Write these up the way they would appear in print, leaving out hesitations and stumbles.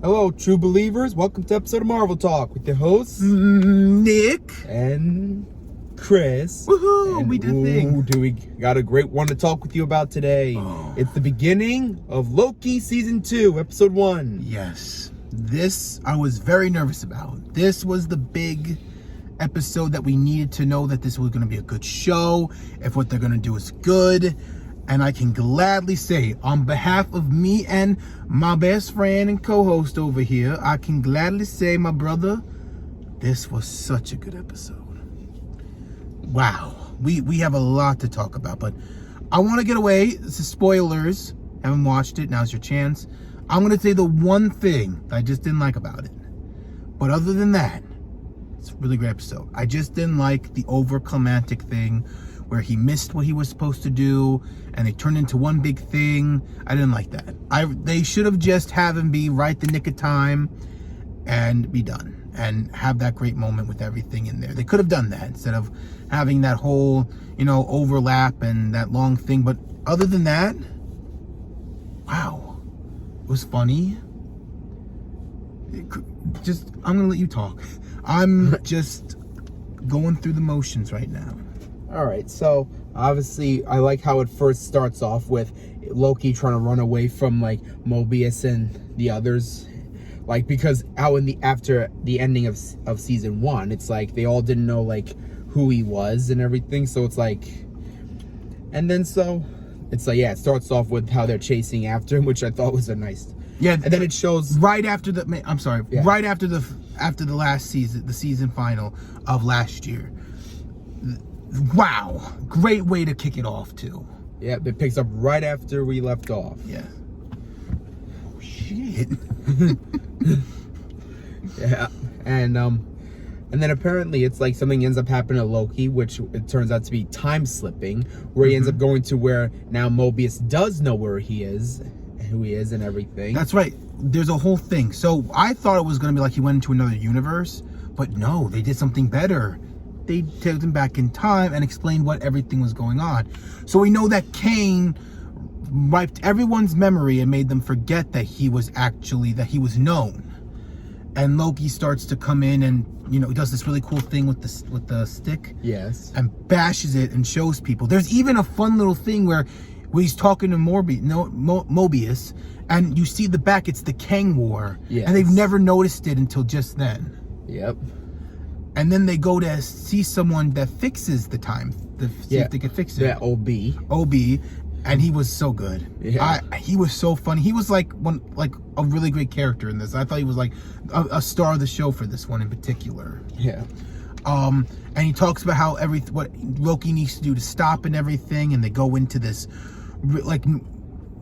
Hello, true believers. Welcome to episode of Marvel Talk with your hosts, Nick and Chris. Woohoo! And We did a thing. We got a great one to talk with you about today. It's the beginning of Loki Season 2, Episode 1. Yes. This I was very nervous about. This was the big episode that we needed to know that this was going to be a good show, if what they're going to do is good. And I can gladly say, on behalf of me and my best friend and co-host over here, I can gladly say, my brother, this was such a good episode. Wow. We have a lot to talk about, but I want to get away. This is spoilers. Haven't watched it. Now's your chance. I'm going to say the one thing that I just didn't like about it. But other than that, it's a really great episode. I just didn't like the overclimactic thing where he missed what he was supposed to do and it turned into one big thing. I didn't like that. They should have just have him be right the nick of time and be done and have that great moment with everything in there. They could have done that instead of having that whole, overlap and that long thing. But other than that, wow, it was funny. I'm gonna let you talk. I'm just going through the motions right now. All right, so obviously I like how it first starts off with Loki trying to run away from Mobius and the others, because after the ending of season 1, it's like they all didn't know who he was and everything. So it's it starts off with how they're chasing after him, which I thought was a nice. Yeah, and then it shows right after the last season, the season final of last year. Wow, great way to kick it off too. Yeah, it picks up right after we left off. Yeah. Oh, shit. Yeah, and then apparently it's something ends up happening to Loki, which it turns out to be time slipping, where he ends up going to where now Mobius does know where he is, who he is, and everything. That's right. There's a whole thing. So I thought it was going to be he went into another universe, but no, they did something better. They took him back in time and explained what everything was going on. So we know that Kane wiped everyone's memory and made them forget that he was known. And Loki starts to come in and, he does this really cool thing with the stick. Yes. And bashes it and shows people. There's even a fun little thing where he's talking to Mobius, and you see the back, it's the Kang War. Yes. And they've never noticed it until just then. Yep. And then they go to see someone that fixes the time. See if they can fix it. Yeah, OB. And he was so good. Yeah. He was so funny. He was a really great character in this. I thought he was a star of the show for this one in particular. Yeah. And he talks about how what Loki needs to do to stop and everything. And they go into this,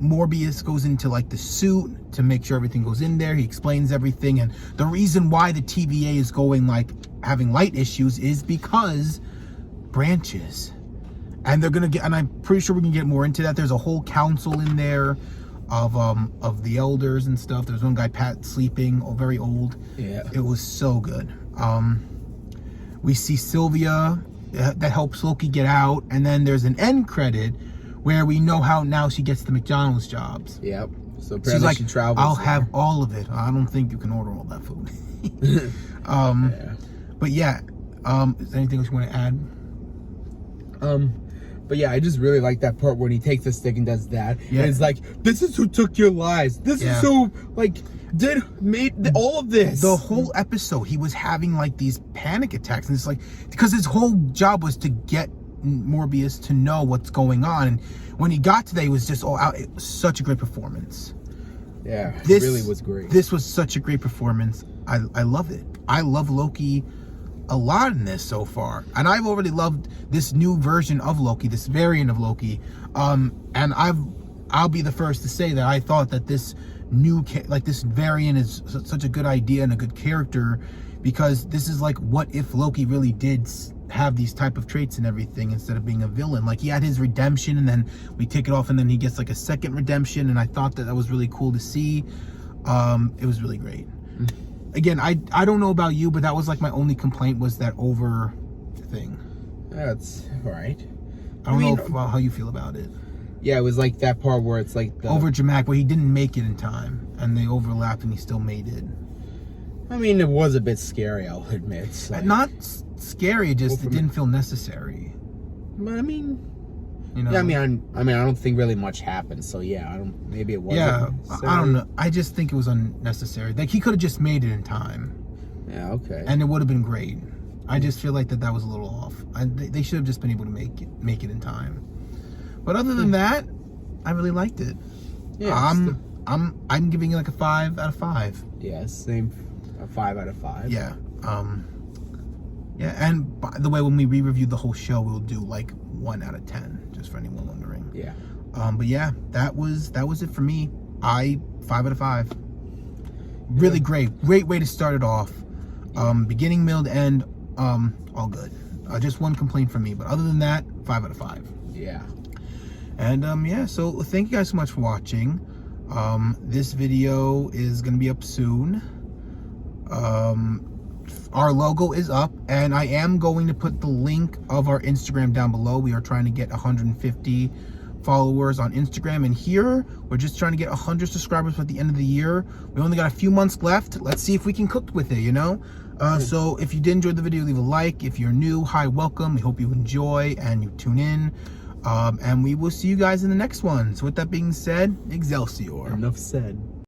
Morbius goes into the suit to make sure everything goes in there. He explains everything, and the reason why the TVA is going having light issues is because branches, and they're gonna get. And I'm pretty sure we can get more into that. There's a whole council in there of the elders and stuff. There's one guy, Pat, sleeping, very old. Yeah, it was so good. We see Sylvia that helps Loki get out, and then there's an end credit where we know how now she gets the McDonald's jobs. Yep. So she's she travels. I'll have all of it. I don't think you can order all that food. Yeah. But yeah, is there anything else you want to add? But yeah, I just really like that part when he takes the stick and does that. Yeah. And it's this is who took your lives. This is who made all of this. The whole episode, he was having these panic attacks, and it's because his whole job was to get Morbius to know what's going on, and when he got to that, he was just all out. It was such a great performance. Yeah, this really was great. This was such a great performance. I love it. I love Loki a lot in this so far, and I've already loved this new version of Loki, this variant of Loki. And I'll be the first to say that I thought that this this variant is such a good idea and a good character, because this is what if Loki really did have these type of traits and everything instead of being a villain. He had his redemption, and then we take it off, and then he gets a second redemption, and I thought that was really cool to see. It was really great. Again, I don't know about you, but that was my only complaint, was that over thing. That's all right. I don't know how you feel about it. Yeah, it was that part where it's the over dramatic, where he didn't make it in time, and they overlapped, and he still made it. I mean, it was a bit scary, I'll admit. So. Not scary, just it didn't feel necessary. But I mean, you know. yeah, I mean, I don't think really much happened. So yeah, maybe it wasn't. Yeah, necessary. I don't know. I just think it was unnecessary. Like he could have just made it in time. Yeah, okay. And it would have been great. I just feel like that was a little off. They should have just been able to make it in time. But other than that, I really liked it. Yeah, I'm giving it like a 5 out of 5. Yeah, same. A 5 out of 5. Yeah. Yeah. And by the way, when we re-review the whole show, we'll do like 1 out of 10, just for anyone wondering. Yeah. But yeah, that was it for me. 5 out of 5. Really great way to start it off. Beginning, middle, end, all good. Just one complaint from me, but other than that, 5 out of 5. Yeah. And yeah, so thank you guys so much for watching. This video is gonna be up soon. Our logo is up, and I am going to put the link of our Instagram down below. We are trying to get 150 followers on Instagram, and here we're just trying to get 100 subscribers at the end of the year. We only got a few months left. Let's see if we can cook with it, you know. So if you did enjoy the video, leave a like. If you're new, hi, welcome. We hope you enjoy and you tune in, and we will see you guys in the next one. So with that being said, Excelsior. Enough said.